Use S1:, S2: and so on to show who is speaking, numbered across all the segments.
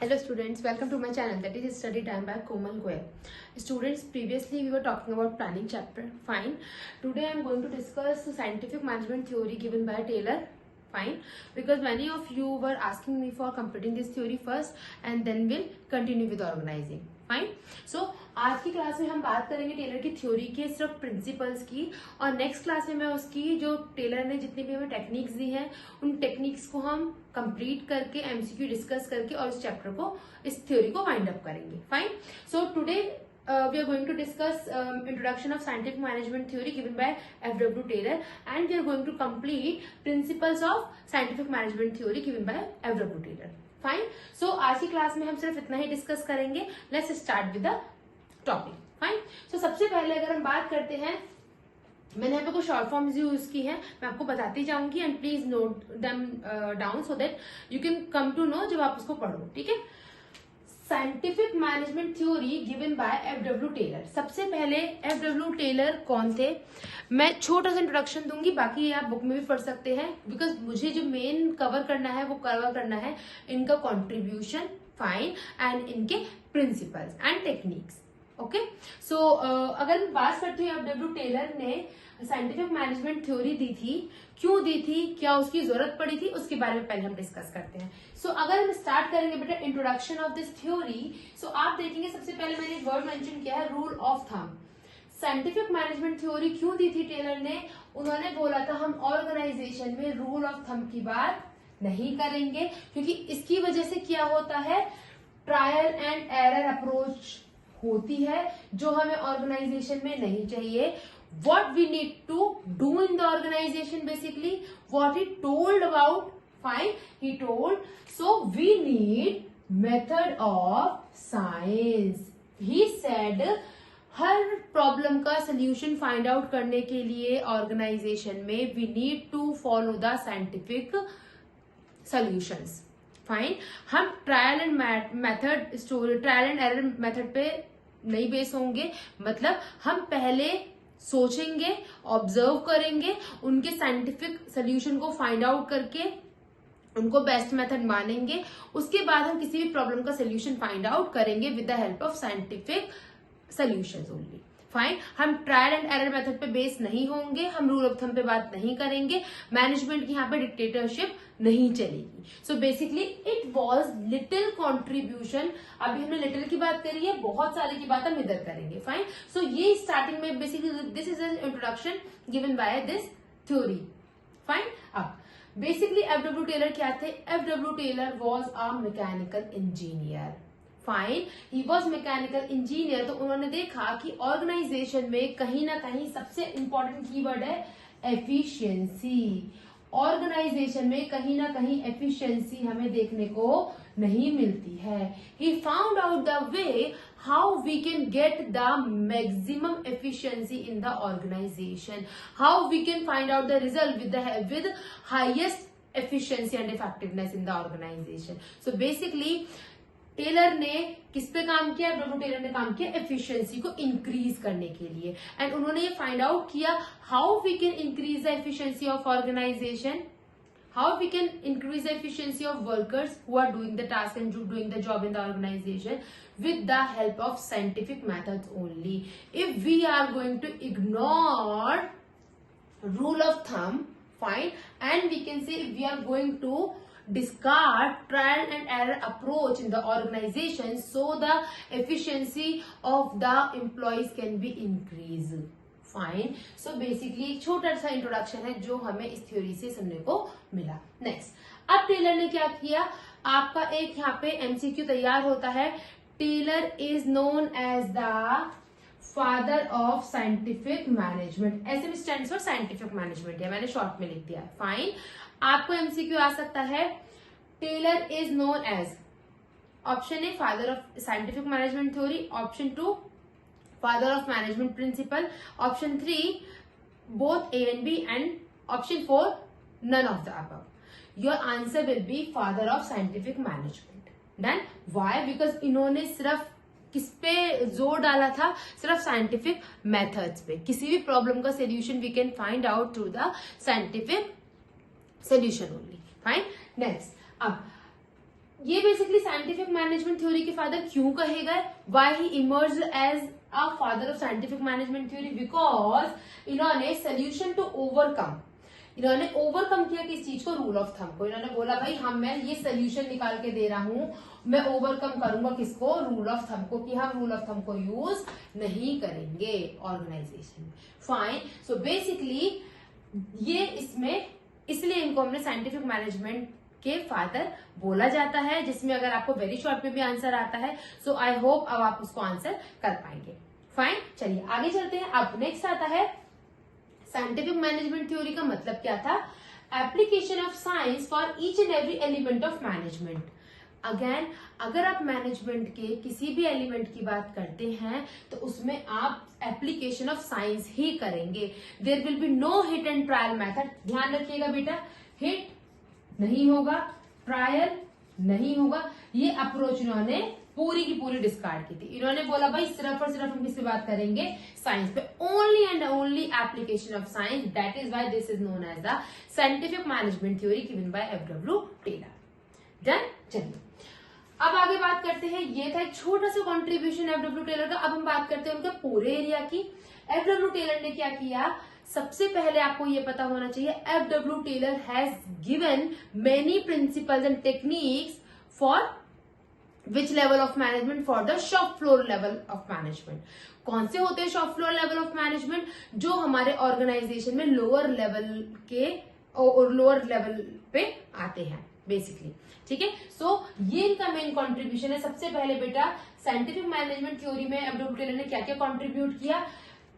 S1: Hello students, welcome to my channel, that is Study Time by Komal Goyal. Students, previously we were talking about planning chapter. Fine. Today I am going to discuss scientific management theory given by Taylor. Fine. Because many of you were asking me for completing this theory first and then we'll continue with organizing. Fine so आज की class में हम बात करेंगे Taylor की theory के सिर्फ principles की, और नेक्स्ट क्लास में मैं उसकी जो टेलर ने जितनी भी हमें टेक्निक्स दी हैं उन टेक्निक्स को हम कंप्लीट करके एमसीक्यू डिस्कस करके और इस चैप्टर को, इस थ्योरी को वाइंड अप करेंगे. Fine. So today we are going to discuss introduction of scientific management theory given by F.W. Taylor, and we are going to complete principles of scientific management theory given by F.W. Taylor. Fine. So आज की class में हम सिर्फ इतना ही discuss करेंगे. Let's start with the topic. Fine. So सबसे पहले अगर हम बात करते हैं, मैंने यहाँ पे कुछ शॉर्ट फॉर्म्स यूज की हैं, मैं आपको बताती जाऊंगी and please note them down so that you can come to know जब आप उसको पढ़ो. ठीक है. Scientific management theory given by F.W. Taylor. सबसे पहले F.W. टेलर कौन थे, मैं छोटा सा इंट्रोडक्शन दूंगी, बाकी आप बुक में भी पढ़ सकते हैं, बिकॉज मुझे जो मेन कवर करना है वो कवर करना है इनका कॉन्ट्रीब्यूशन. फाइन. एंड इनके प्रिंसिपल्स एंड टेक्निक्स. ओके. सो अगर मैं बात करती हूँ F.W. टेलर ने साइंटिफिक मैनेजमेंट थ्योरी दी थी, क्यों दी थी, क्या उसकी जरूरत पड़ी थी, उसके बारे में पहले हम डिस्कस करते हैं. सो अगर हम स्टार्ट करेंगे बेटा इंट्रोडक्शन ऑफ दिस थ्योरी, सो आप देखेंगे सबसे पहले मैंने एक वर्ड मेंशन किया है, rule of thumb. Scientific management theory क्यों दी थी टेलर ने, उन्होंने बोला था हम ऑर्गेनाइजेशन में रूल ऑफ थंब की बात नहीं करेंगे, क्योंकि इसकी वजह से क्या होता है, ट्रायल एंड एरर अप्रोच होती है जो हमें ऑर्गेनाइजेशन में नहीं चाहिए. What we need to do in the organization, basically what he told about. Fine. He told, so we need method of science. He said हर प्रॉब्लम का सोल्यूशन फाइंड आउट करने के लिए ऑर्गेनाइजेशन में we need to follow the scientific solutions. Fine. हम trial and error method पे नहीं base होंगे, मतलब हम पहले सोचेंगे, ऑब्जर्व करेंगे, उनके साइंटिफिक सोल्यूशन को फाइंड आउट करके उनको बेस्ट मेथड मानेंगे, उसके बाद हम किसी भी प्रॉब्लम का सोल्यूशन फाइंड आउट करेंगे with the help of scientific solutions only. Fine. हम ट्रायल एंड एरर मेथड पे बेस नहीं होंगे, हम रूल ऑफ थंब पे बात नहीं करेंगे, मैनेजमेंट की यहाँ पे डिक्टेटरशिप नहीं चलेगी. So basically it was little contribution. अभी हमने लिटिल की बात करी है, बहुत सारे की बात हम इधर करेंगे. फाइन. सो ये स्टार्टिंग में basically this is an introduction given by this theory. Fine. अब बेसिकली F.W. टेलर क्या थे, F.W. Taylor was a mechanical engineer. Fine. He was mechanical engineer. तो उन्होंने देखा कि ऑर्गेनाइजेशन में कहीं ना कहीं सबसे इंपॉर्टेंट कीवर्ड है एफिशिएंसी. ऑर्गेनाइजेशन में कहीं ना कहीं एफिशिएंसी हमें देखने को नहीं मिलती है. He found out the way how we can get the maximum efficiency in the organisation, how we can find out the result with highest efficiency and effectiveness in the organisation. So basically Taylor ने किस पे काम किया, F.W. Taylor ने काम किया efficiency को increase करने के लिए, एंड उन्होंने ये फाइंड आउट किया how we can increase the efficiency of organisation, how we can increase the efficiency of workers who are doing the task and doing the job in the organisation with the help of scientific methods only. If we are going to ignore rule of thumb, fine, and we can say if we are going to discard trial and error approach in the organization, so the efficiency of the employees can be increased. Fine. So basically एक छोटा सा introduction है जो हमें इस theory से सुनने को मिला. नेक्स्ट, अब टेलर ने क्या किया, आपका एक यहाँ पे एमसीक्यू तैयार होता है. Taylor is known as the father of scientific management. ऐसे में स्टैंड्स फॉर साइंटिफिक मैनेजमेंट है, मैंने शॉर्ट में लिख दिया. फाइन. आपको एमसीक्यू आ सकता है, Taylor is known as, option A father of scientific management theory, option 2 father of management principle, option 3 both A and B, and option 4 none of the above. Your answer will be father of scientific management. Then why? Because इन्होंने सिर्फ किस पे जोर डाला था, सिर्फ scientific methods पे. किसी भी प्रॉब्लम का solution we can find out through the scientific solution only. Fine. Next, अब ये बेसिकली साइंटिफिक मैनेजमेंट थ्योरी के फादर क्यों कहे गए, why he emerge as a father of scientific management theory, because इन्होंने सोल्यूशन टू ओवरकम, इन्होंने overcome किया किस चीज को, रूल ऑफ थंब को। इन्होंने बोला भाई हम मैं ये सोल्यूशन निकाल के दे रहा हूं, मैं ओवरकम करूंगा किसको, रूल ऑफ थंब को, कि हम रूल ऑफ थंब को यूज नहीं करेंगे ऑर्गेनाइजेशन में। फाइन, सो बेसिकली ये इसमें, इसलिए इनको हमने साइंटिफिक मैनेजमेंट के फादर बोला जाता है, जिसमें अगर आपको वेरी शॉर्ट में भी आंसर आता है, सो आई होप अब आप उसको आंसर कर पाएंगे। फाइन, चलिए आगे चलते हैं। अब नेक्स्ट आता है साइंटिफिक मैनेजमेंट थ्योरी का मतलब क्या था, application of science for each and every element of management. Again, अगर आप मैनेजमेंट के किसी भी एलिमेंट की बात करते हैं तो उसमें आप एप्लीकेशन ऑफ साइंस ही करेंगे। There will be no hit and trial method, ध्यान रखिएगा बेटा, हिट नहीं होगा, ट्रायल नहीं होगा। ये अप्रोच इन्होंने पूरी की पूरी डिस्कार्ड की थी। इन्होंने बोला भाई सिर्फ और सिर्फ हम किससे बात करेंगे, साइंस पे, only and only application of science, that is why this is known as the scientific management theory given by F W. Taylor. Done, चलिए अब आगे बात करते हैं। ये था एक छोटा सा कॉन्ट्रीब्यूशन एफ.डब्ल्यू. टेलर का। अब हम बात करते हैं उनके पूरे एरिया की। एफ.डब्ल्यू. टेलर ने क्या किया, सबसे पहले आपको ये पता होना चाहिए, F W. Taylor has given many principles and techniques for which level of management, for the shop floor level of management. कौन से होते हैं shop floor level of management, जो हमारे ऑर्गेनाइजेशन में लोअर लेवल के और लोअर लेवल पे आते हैं बेसिकली, ठीक है। सो ये इनका मेन कंट्रीब्यूशन है। सबसे पहले बेटा साइंटिफिक मैनेजमेंट थ्योरी में एफ.डब्ल्यू. टेलर ने क्या क्या कंट्रीब्यूट किया,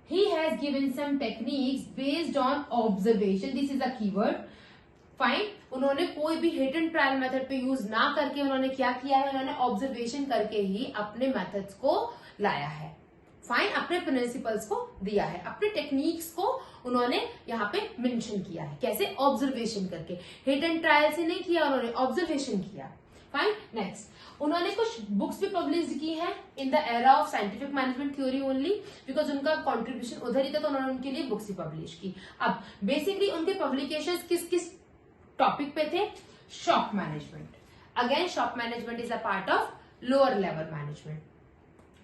S1: he has given some techniques based on observation, this is a keyword, fine. उन्होंने कोई भी हिट एंड ट्रायल मेथड पे यूज ना करके उन्होंने क्या किया है, उन्होंने ऑब्जर्वेशन करके ही अपने मेथड्स को लाया है। फाइन, अपने प्रिंसिपल्स को दिया है, अपने टेक्निक्स को उन्होंने यहाँ पे मेंशन किया है। कैसे, ऑब्जर्वेशन करके, हिट एंड ट्रायल से नहीं किया उन्होंने, ऑब्जर्वेशन किया। फाइन, नेक्स्ट उन्होंने कुछ बुक्स भी पब्लिश की हैं in the era of scientific management theory only, because उनका कंट्रीब्यूशन उधर ही था तो उन्होंने उनके लिए बुक्स भी पब्लिश की। अब बेसिकली उनके पब्लिकेशंस किस किस टॉपिक पे थे, shop management, again shop management is a part of lower level management,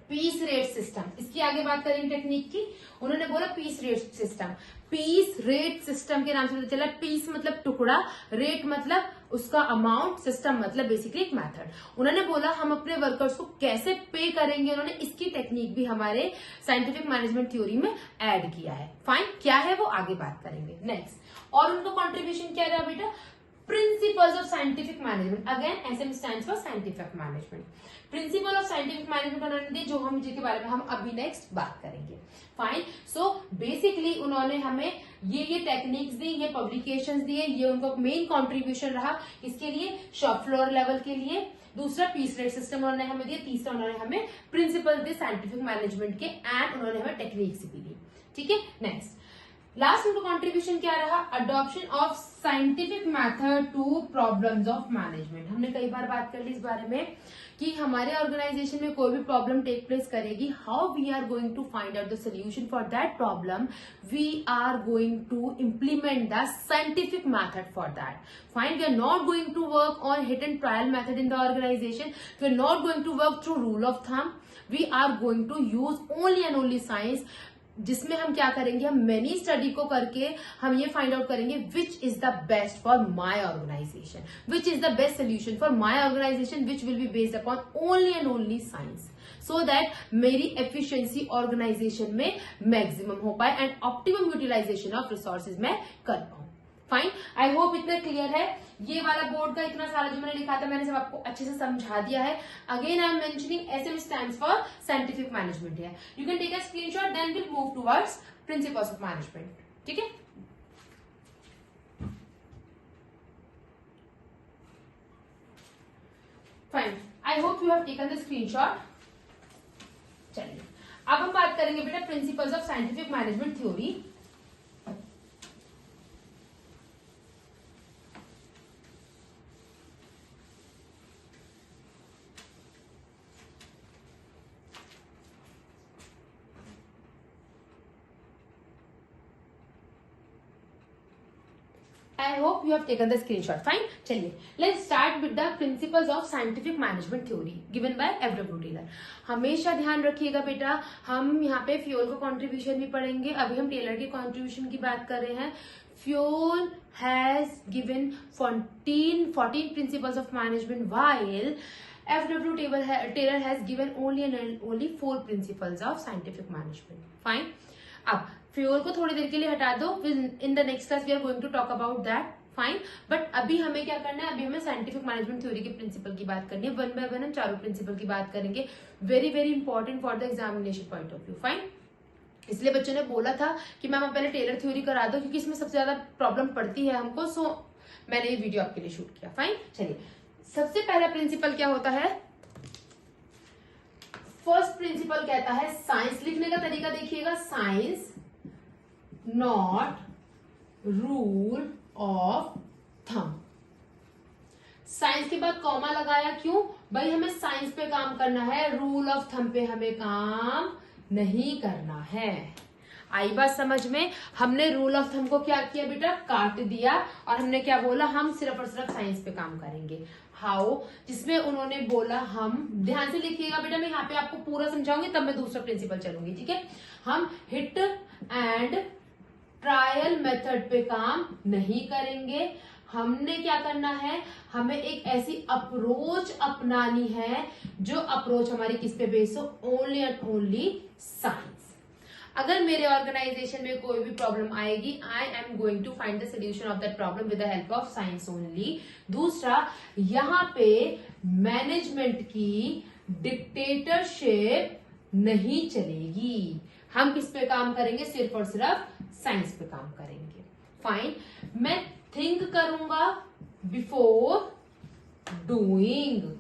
S1: piece rate system, इसकी आगे बात करेंगे टेक्निक की। उन्होंने बोला piece rate system, piece rate system के नाम से पता चला, पीस मतलब टुकड़ा, रेट मतलब उसका अमाउंट, सिस्टम मतलब बेसिकली एक मेथड। उन्होंने बोला हम अपने वर्कर्स को कैसे पे करेंगे, उन्होंने इसकी टेक्निक भी हमारे साइंटिफिक मैनेजमेंट थ्योरी में ऐड किया है। फाइन, क्या है वो आगे बात करेंगे। नेक्स्ट, और उनका कॉन्ट्रीब्यूशन क्या रहा बेटा, principles of scientific management, again SM stands for scientific management. Principle of scientific management उन्होंने दी, जो हम जिसके बारे में हम अभी नेक्स्ट बात करेंगे। फाइन, सो बेसिकली उन्होंने हमें ये टेक्निक्स दी, ये पब्लिकेशंस दिए, ये उनका मेन कंट्रीब्यूशन रहा। इसके लिए शॉप फ्लोर लेवल के लिए, दूसरा पीस रेट सिस्टम उन्होंने हमें दिया, तीसरा उन्होंने हमें प्रिंसिपल दिए साइंटिफिक मैनेजमेंट के, एंड उन्होंने हमें टेक्निक्स भी दी। ठीक है, नेक्स्ट लास्ट उनका कंट्रीब्यूशन क्या रहा, adoption of scientific method to problems of management. हमने कई बार बात कर ली इस बारे में कि हमारे ऑर्गेनाइजेशन में कोई भी प्रॉब्लम टेक प्लेस करेगी, how we are going to find out the solution for that problem, we are going to implement the scientific method for that. Fine, we are not going to work on hit and trial method in the organisation, we are not going to work through rule of thumb, we are going to use only and only science, जिसमें हम क्या करेंगे, हम many study को करके हम ये find out करेंगे which is the best for my organisation, which is the best solution for my organisation, which will be based upon only and only science, so that मेरी एफिशिएंसी ऑर्गेनाइजेशन में maximum हो पाए and optimum utilisation of resources में कर पाऊं। Fine, I hope इतना clear है। ये वाला बोर्ड का इतना सारा जो मैंने लिखा था मैंने सब आपको अच्छे से समझा दिया है। Again I am mentioning SM stands for scientific management है। You can take a screenshot, then will move towards principles of management. ठीक है, fine, I hope you have taken the screenshot. चलिए अब हम बात करेंगे बेटा principles of scientific management theory. I hope you have taken the screenshot. Fine. चलिए, let's start with the principles of scientific management theory given by F.W. Taylor. हमेशा ध्यान रखिएगा बेटा, हम यहाँ पे फ्यूल का कंट्रीब्यूशन भी पढ़ेंगे. अभी हम टेलर के कंट्रीब्यूशन की बात कर रहे हैं. Fuel has given 14 principles of management, while F.W. Taylor has given only 4 principles of scientific management. Fine. अब फ्यूल को थोड़ी देर के लिए हटा दो. In the next class we are going to talk about that. Fine. But अभी हमें क्या करना है, अभी हमें साइंटिफिक मैनेजमेंट थ्योरी के प्रिंसिपल की बात करनी है. वन बाय वन हम चारों प्रिंसिपल की बात करेंगे. Very very important for the examination point of view. Fine. इसलिए बच्चों ने बोला था कि मैम आप पहले टेलर थ्योरी करा दो, क्योंकि इसमें सबसे ज्यादा प्रॉब्लम पड़ती है हमको. सो मैंने ये वीडियो आपके लिए शूट किया. फाइन. चलिए, सबसे पहला प्रिंसिपल क्या होता है? फर्स्ट प्रिंसिपल कहता है, साइंस लिखने का तरीका देखिएगा. Science not rule of thumb. Science के बाद कॉमा लगाया. क्यों भाई? हमें साइंस पे काम करना है, रूल ऑफ थंब पे हमें काम नहीं करना है. आई बात समझ में? हमने रूल ऑफ थंब को क्या किया बेटा? काट दिया. और हमने क्या बोला? हम सिर्फ और सिर्फ साइंस पे काम करेंगे. हाउ? जिसमें उन्होंने बोला, हम ध्यान से लिखिएगा बेटा, मैं यहाँ पे आपको पूरा समझाऊंगी, तब मैं दूसरा प्रिंसिपल चलूंगी. ठीक है? हम हिट एंड ट्रायल मेथड पे काम नहीं करेंगे. हमने क्या करना है? हमें एक ऐसी अप्रोच अपनानी है जो अप्रोच हमारी किस पे बेस हो? Only and only science. अगर मेरे ऑर्गेनाइजेशन में कोई भी प्रॉब्लम आएगी, I am going to find the solution of that problem with the help of science only. दूसरा, यहाँ पे मैनेजमेंट की डिक्टेटरशिप नहीं चलेगी. हम किस पे काम करेंगे? सिर्फ और सिर्फ साइंस पे काम करेंगे. फाइन. मैं थिंक करूंगा बिफोर डूइंग.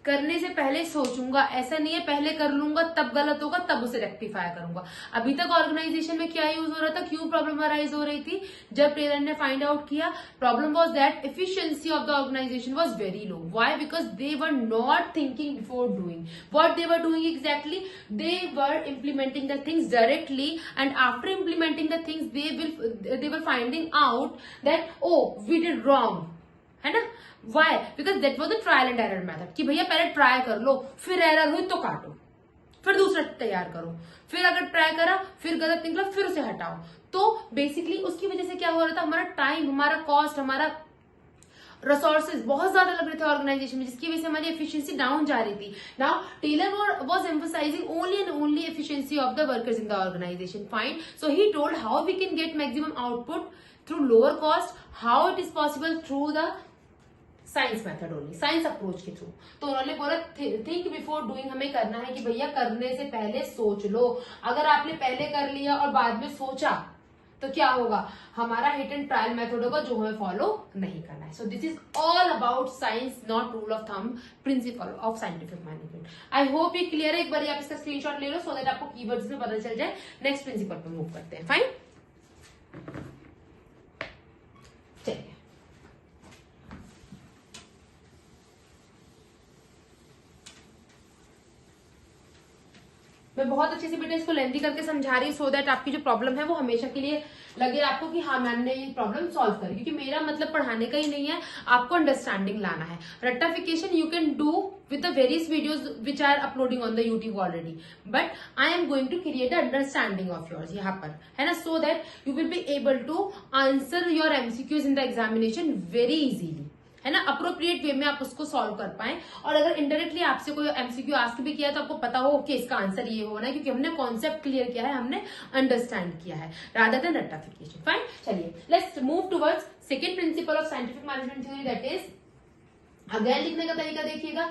S1: करने से पहले सोचूंगा. ऐसा नहीं है पहले कर लूंगा तब गलत होगा तब उसे रेक्टिफाई करूंगा. अभी तक ऑर्गेनाइजेशन में क्या यूज हो रहा था? क्यों प्रॉब्लम अराइज हो रही थी? जब टेलर ने फाइंड आउट किया, problem was that efficiency of the organisation was very low. Why? Because they were not thinking before doing. What they were doing exactly? They were implementing the things directly, and after implementing the things they were finding out that oh we did wrong. है ना? Why? Because that was the trial and error method. कि भैया पहले try कर लो, फिर error हुई तो काटो, फिर दूसरा तैयार करो, फिर अगर ट्राई करा फिर गलत निकला फिर उसे हटाओ. तो बेसिकली उसकी वजह से क्या हो रहा था? हमारा टाइम, हमारा कॉस्ट, हमारा रिसोर्सेज बहुत ज्यादा लग रहे थे ऑर्गेनाइजेशन में, जिसकी वजह से हमारी एफिशिएंसी डाउन जा रही थी. Now Taylor was emphasising only and only efficiency of the workers in the organisation. Fine. So he told how we can get maximum output through lower cost. How it is possible? Through the science method only, science approach के थ्रू. तो उन्होंने बोला think before doing. हमें करना है कि भैया करने से पहले सोच लो. अगर आपने पहले कर लिया और बाद में सोचा तो क्या होगा? हमारा हिट एंड ट्रायल मेथड होगा जो हमें फॉलो नहीं करना है. सो this is all about science not rule of thumb, principal of scientific management. I hope ये क्लियर है. एक बार आप इसका स्क्रीनशॉट ले लो सो दैट आपको कीवर्ड्स में पता चल जाए. नेक्स्ट प्रिंसिपल पे मूव करते हैं. फाइन. चलिए, मैं बहुत अच्छे से बेटा इसको लेंथी करके समझा रही हूँ सो दैट आपकी जो प्रॉब्लम है वो हमेशा के लिए लगे आपको कि हाँ मैम ने ये प्रॉब्लम सॉल्व करी. क्योंकि मेरा मतलब पढ़ाने का ही नहीं है, आपको अंडरस्टैंडिंग लाना है. Rectification you can do with the various videos which are uploading on the YouTube already, but I am going to create understanding of yours यहाँ पर, है ना, so that you will be able to answer your MCQs in the examination very easily. है ना? Appropriate way में आप उसको solve कर पाए. और अगर इनडायरेक्टली आपसे कोई एमसीक्यू आस्क भी किया तो आपको पता हो कि इसका आंसर ये होना है, क्योंकि हमने कॉन्सेप्ट क्लियर किया है, हमने अंडरस्टैंड किया है, रादर देन रेक्टिफिकेशन. फाइन. चलिए, let's move towards second principal of scientific management theory, that is, again लिखने का तरीका देखिएगा,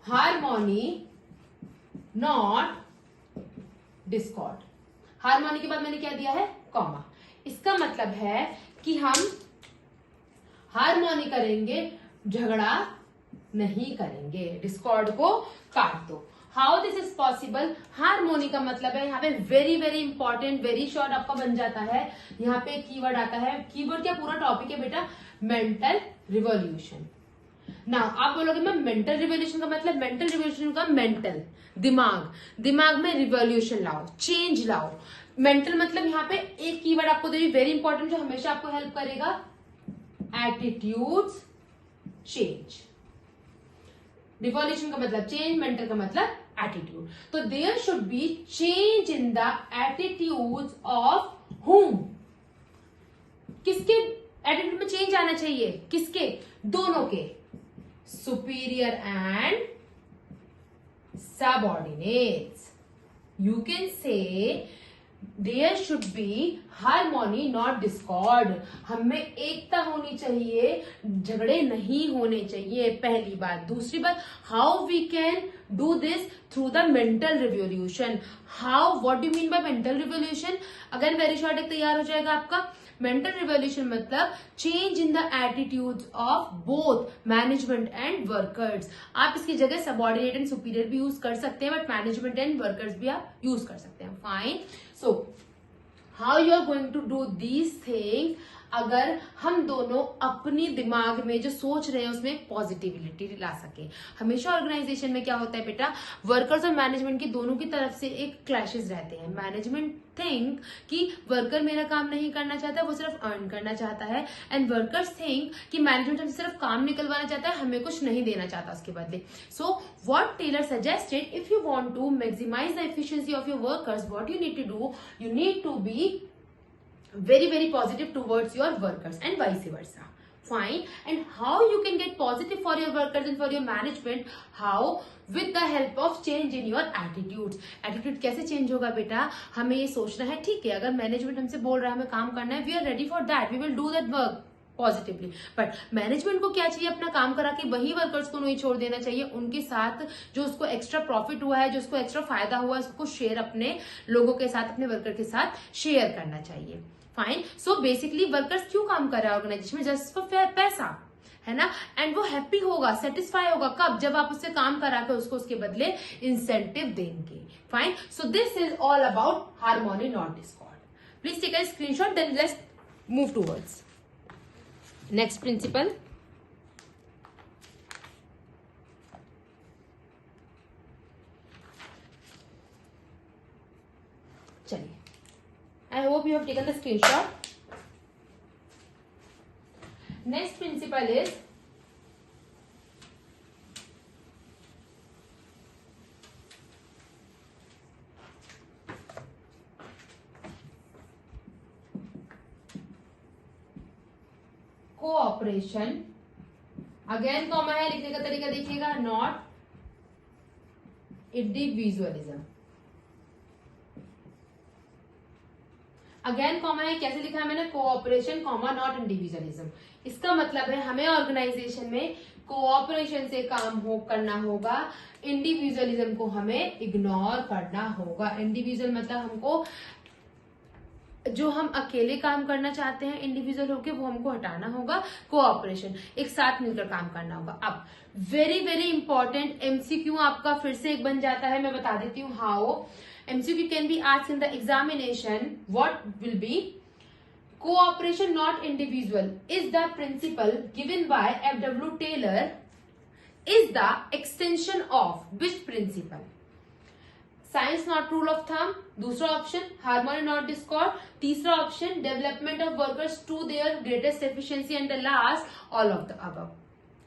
S1: हार्मोनी नॉट डिस्कॉर्ड. हार्मोनी के बाद मैंने क्या दिया है? कॉमा. इसका मतलब है कि हम हार्मोनी करेंगे, झगड़ा नहीं करेंगे. डिस्कॉर्ड को काट दो. How this is possible? Harmony का मतलब है यहाँ पे very very important, very short आपका बन जाता है. यहाँ पे कीवर्ड आता है. कीवर्ड क्या पूरा टॉपिक है बेटा? Mental revolution. नाउ आप बोलोगे मैं मेंटल रिवॉल्यूशन का मतलब, मेंटल रिवॉल्यूशन का मेंटल, दिमाग, दिमाग में रिवॉल्यूशन लाओ, चेंज लाओ. मेंटल मतलब यहाँ पे एक कीवर्ड आपको दे रही, वेरी इंपॉर्टेंट, जो हमेशा आपको हेल्प करेगा, एटीट्यूड्स चेंज। डिवोल्यूशन का मतलब चेंज, मेंटल का मतलब एटीट्यूड। तो there should be change in the attitudes of whom. किसके एटीट्यूड में चेंज आना चाहिए? किसके? दोनों के, superior and subordinates. You can say there should be harmony not discord. हमें एकता होनी चाहिए, झगड़े नहीं होने चाहिए, पहली बात। दूसरी बात, how we can do this? Through the mental revolution. How, what do mean by mental revolution? Again very short एक तैयार हो जाएगा आपका। मेंटल रिवोल्यूशन मतलब change in the attitudes of both management and workers. आप इसकी जगह सबऑर्डिनेट एंड सुपीरियर भी यूज कर सकते हैं, बट मैनेजमेंट एंड वर्कर्स भी आप यूज कर सकते हैं। Fine. So how you are going to do these things? अगर हम दोनों अपनी दिमाग में जो सोच रहे हैं उसमें पॉजिटिविटी ला सके। हमेशा ऑर्गेनाइजेशन में क्या होता है बेटा, वर्कर्स और मैनेजमेंट की दोनों की तरफ से एक क्लैशेस रहते हैं। मैनेजमेंट थिंक कि वर्कर मेरा काम नहीं करना चाहता, वो सिर्फ अर्न करना चाहता है, एंड वर्कर्स थिंक कि मैनेजमेंट हमसे सिर्फ काम निकलवाना चाहता है, हमें कुछ नहीं देना चाहता उसके बदले। So what Taylor suggested, if you want to maximise the efficiency of your workers, what you need to do, you need to be very positive towards your workers and vice versa. Fine. And how you can get positive for your workers and for your management? How? With the help of change in your attitudes. Attitude कैसे change होगा बेटा? हमें ये सोचना है, ठीक है, अगर मैनेजमेंट हमसे बोल रहा है हमें काम करना है, we are ready for that, we will do that work positively. But management को क्या चाहिए? अपना काम करा के वही वर्कर्स को नहीं छोड़ देना चाहिए, उनके साथ जो उसको एक्स्ट्रा प्रॉफिट हुआ है, जो उसको एक्स्ट्रा फायदा हुआ है, उसको शेयर अपने लोगों के साथ, अपने वर्कर के साथ शेयर करना चाहिए। फाइन। सो बेसिकली वर्कर्स क्यों काम कर रहा है ऑर्गेनाइजेशन में? जस्ट फॉर पैसा, है ना? एंड वो हैप्पी होगा, सेटिस्फाई होगा कब? जब आप उससे काम करा के उसको उसके बदले इंसेंटिव देंगे। Fine. So this is all about harmony not discord. Please take a screenshot, then let's move towards next principle. चलिए, I hope you have taken the screenshot. Next principle is cooperation. Again comma है, लिखने का तरीका देखिएगा, not individualism. Again comma है, कैसे लिखा है मैंने? Cooperation comma not individualism. इसका मतलब है हमें ऑर्गेनाइजेशन में कोऑपरेशन से काम करना होगा, इंडिविजुअलिज्म को हमें इग्नोर करना होगा। इंडिविजुअल मतलब हमको जो हम अकेले काम करना चाहते हैं इंडिविजुअल होके, वो हमको हटाना होगा। कोऑपरेशन, एक साथ मिलकर काम करना होगा। अब वेरी इंपॉर्टेंट एमसीक्यू आपका फिर से एक बन जाता है, मैं बता देती हूँ how. MCQ can be asked in the examination, what will be? Cooperation not individual is the principle given by F W. Taylor is the extension of which principle? Science not rule of thumb, दूसरा option harmony not discord, तीसरा option development of workers to their greatest efficiency, and the last all of the above.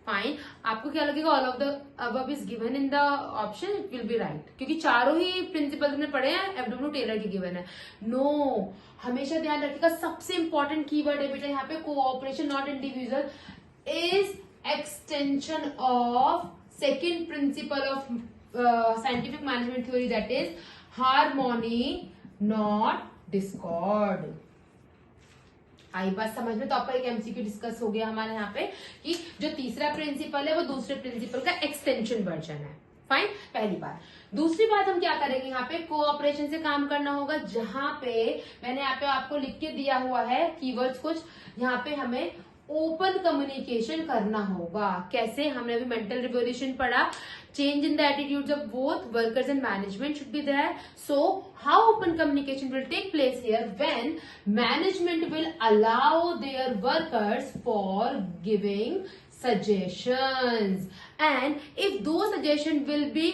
S1: Fine. आपको क्या लगेगा? All of the above is given in the option, it will be right, क्योंकि चारों ही principles में पढ़े हैं, F.W.. Taylor की given है। नो, हमेशा ध्यान रखिएगा, सबसे इंपॉर्टेंट कीवर्ड है बेटा यहाँ पे, cooperation not individual is extension of second principle of scientific management theory, that is harmony not discord. आई बात समझ में? तो आपका एक एमसीक्यू डिस्कस हो गया हमारे यहाँ पे कि जो तीसरा प्रिंसिपल है वो दूसरे प्रिंसिपल का एक्सटेंशन वर्जन है। फाइन, पहली बात। दूसरी बात हम क्या करेंगे यहाँ पे? कोऑपरेशन से काम करना होगा, जहां पे मैंने यहाँ पे आपको लिख के दिया हुआ है कीवर्ड्स कुछ, यहाँ पे हमें ओपन कम्युनिकेशन करना होगा। कैसे? हमने अभी मेंटल रिवोल्यूशन पढ़ा, change in the attitudes of both workers and management should be there. So how open communication will take place here? When management will allow their workers for giving suggestions, and if those suggestions will be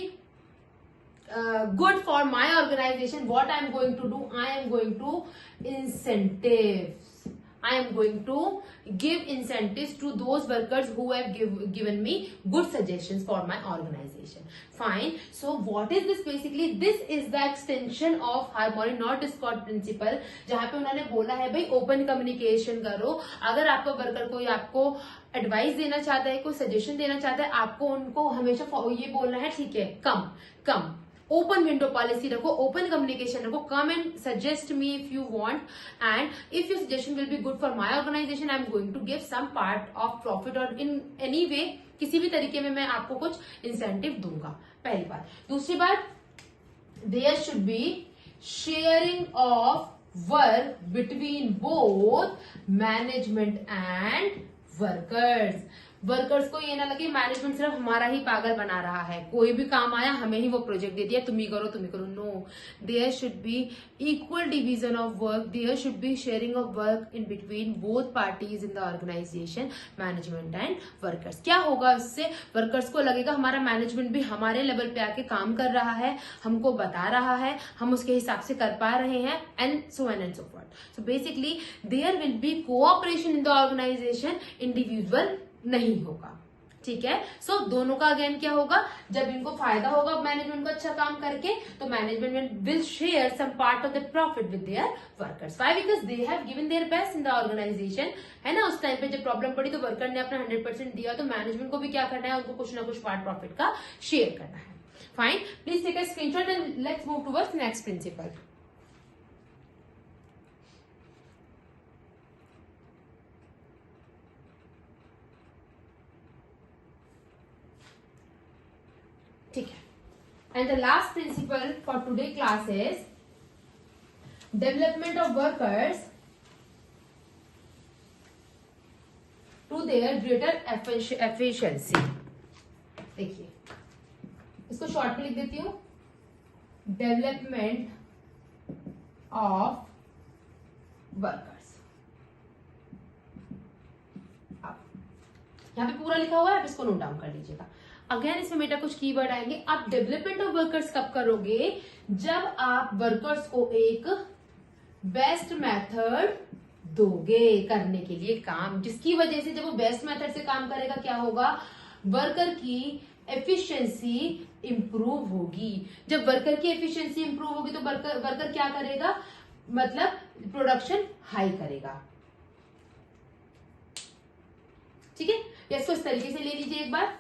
S1: good for my organization, what I am going to do, I am going to incentives. I am going to give incentives to those workers who have given me good suggestions for my organization. Fine. So what is this basically? This is the extension of harmony not discord principle, जहाँ पे उन्होंने बोला है भाई open communication करो. अगर आपका worker कोई आपको एडवाइस देना चाहता है, कोई सजेशन देना चाहता है, आपको उनको हमेशा ये बोलना है, ठीक है, कम ओपन विंडो पॉलिसी रखो, ओपन कम्युनिकेशन रखो, come and suggest me if you want, and if your suggestion will be good for my organisation, I am going to give some part of profit, और in any way किसी भी तरीके में मैं आपको कुछ incentive दूंगा. पहली बात. दूसरी बात, there should be sharing of work between both management and workers. Workers को ये ना लगे मैनेजमेंट सिर्फ हमारा ही पागल बना रहा है, कोई भी काम आया हमें ही वो प्रोजेक्ट दे दिया, तुम ही करो. No, there should be equal division of work, there should be sharing of work in between both parties in the organisation, management and workers. क्या होगा उससे? वर्कर्स को लगेगा हमारा मैनेजमेंट भी हमारे लेवल पे आके काम कर रहा है, हमको बता रहा है, हम उसके हिसाब से कर पा रहे हैं, and so and so forth. So basically there will be cooperation in the organisation, individual नहीं होगा. ठीक है. सो दोनों का अगेन क्या होगा? जब इनको फायदा होगा मैनेजमेंट को अच्छा काम करके, तो management will share some part of the profit with their workers. Why? Because they have given their best in the organisation. है ना, उस टाइम पे जब प्रॉब्लम पड़ी तो वर्कर ने अपना 100% दिया, तो मैनेजमेंट को भी क्या करना है, उनको कुछ ना कुछ पार्ट प्रॉफिट का शेयर करना है. Fine. Please take a screenshot and let's move towards next principle. ठीक है. And the last principle for today class is development of workers to their greater efficiency. देखिए, इसको शॉर्ट में लिख देती हूँ, डेवलपमेंट ऑफ वर्कर्स. यहाँ पे पूरा लिखा हुआ है, आप इसको नोट डाउन कर लीजिएगा. अगेन इसमें बेटा कुछ कीवर्ड आएंगे. आप डेवलपमेंट ऑफ वर्कर्स कब करोगे? जब आप वर्कर्स को एक बेस्ट मेथड दोगे करने के लिए काम, जिसकी वजह से जब वो बेस्ट मेथड से काम करेगा, क्या होगा? वर्कर की एफिशिएंसी इंप्रूव होगी. जब वर्कर की एफिशिएंसी इंप्रूव होगी तो वर्कर क्या करेगा? मतलब प्रोडक्शन हाई करेगा. ठीक है. इसको इस तरीके से ले लीजिए एक बार.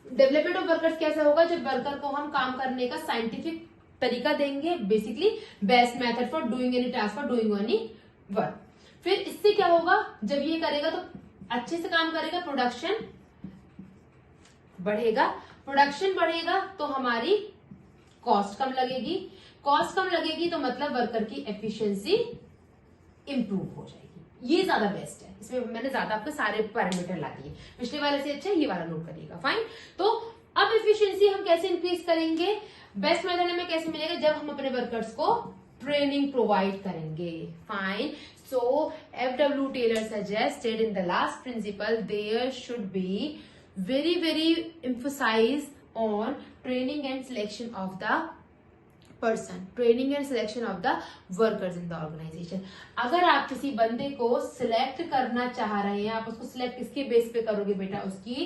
S1: डेवलपमेंट ऑफ वर्कर्स कैसे होगा? जब वर्कर को हम काम करने का साइंटिफिक तरीका देंगे, basically best method for doing any task, for doing any work. फिर इससे क्या होगा? जब ये करेगा तो अच्छे से काम करेगा, प्रोडक्शन बढ़ेगा. प्रोडक्शन बढ़ेगा तो हमारी कॉस्ट कम लगेगी. कॉस्ट कम लगेगी तो मतलब वर्कर की एफिशिएंसी इंप्रूव हो जाएगी. ये ज्यादा बेस्ट है. इसमें मैंने ज्यादा आपके सारे पैरामीटर ला दिए. पिछले वाले से अच्छा ये वाला नोट करिएगा. फाइन. तो अब एफिशिएंसी हम कैसे इंक्रीज करेंगे? बेस्ट मेथड हमें कैसे मिलेगा? जब हम अपने वर्कर्स को ट्रेनिंग प्रोवाइड करेंगे. Fine. So FW Taylor suggested in the last principle there should be very emphasis on training and selection of the person, training and selection of the workers in the organisation. अगर आप किसी बंदे को select करना चाह रहे हैं, आप उसको सिलेक्ट किसके बेस पे करोगे बेटा? उसकी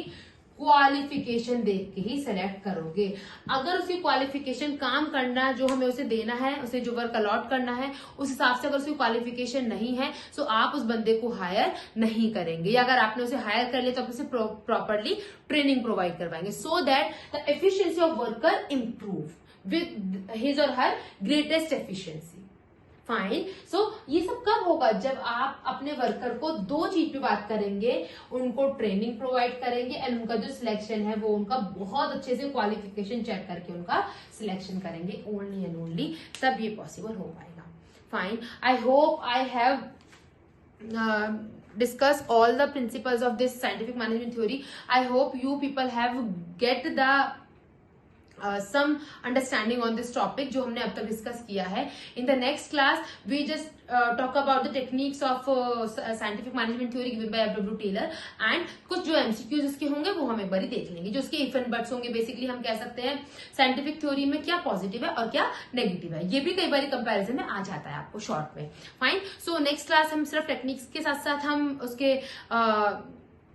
S1: क्वालिफिकेशन देख के ही सिलेक्ट करोगे. अगर उसकी क्वालिफिकेशन काम करना जो हमें उसे देना है, उसे जो वर्क अलॉट करना है, उस हिसाब से अगर उसकी क्वालिफिकेशन नहीं है, तो आप उस बंदे को हायर नहीं करेंगे. या अगर आपने उसे हायर कर लिया तो आप उसे प्रॉपरली ट्रेनिंग प्रोवाइड करवाएंगे, so that the efficiency of worker improve with his or her greatest efficiency. Fine. So ये सब कब होगा? जब आप अपने वर्कर को दो चीज पे बात करेंगे, उनको ट्रेनिंग प्रोवाइड करेंगे एंड उनका जो सिलेक्शन है वो उनका बहुत अच्छे से क्वालिफिकेशन चेक करके उनका सिलेक्शन करेंगे. ओनली एंड ओनली तब ये पॉसिबल हो पाएगा. Fine. I hope I have discuss all the principles of this scientific management theory. I hope you people have get the some understanding on this topic जो हमने अब तक discuss किया है. In the next class we just talk about the techniques of scientific management theory given by W. Taylor and कुछ जो MCQs इसके होंगे वो हम एक बार देख लेंगे. जो उसके if and buts होंगे, बेसिकली हम कह सकते हैं साइंटिफिक थ्योरी में क्या पॉजिटिव है और क्या नेगेटिव है. ये भी कई बार कंपैरिजन में आ जाता है आपको शॉर्ट में. फाइन. सो नेक्स्ट क्लास हम सिर्फ टेक्निक्स के साथ साथ हम उसके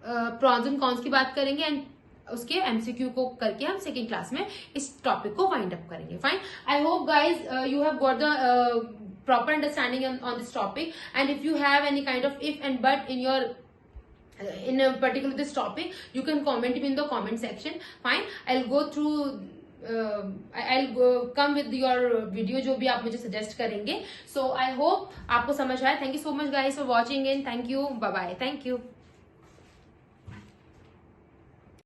S1: प्रॉन्स एंड कॉन्स की बात करेंगे एंड उसके एमसीक्यू को करके हम सेकेंड क्लास में इस टॉपिक को वाइंड अप करेंगे. Fine. I hope guys you have got the proper understanding on this topic, and if you have any kind of if and but in your in a particular this topic, you can comment me in the comment section. Fine. I'll go through I'll come with your video जो भी आप मुझे suggest करेंगे. So I hope आपको समझ आया. Thank you so much guys for watching and thank you. Bye bye. Thank you.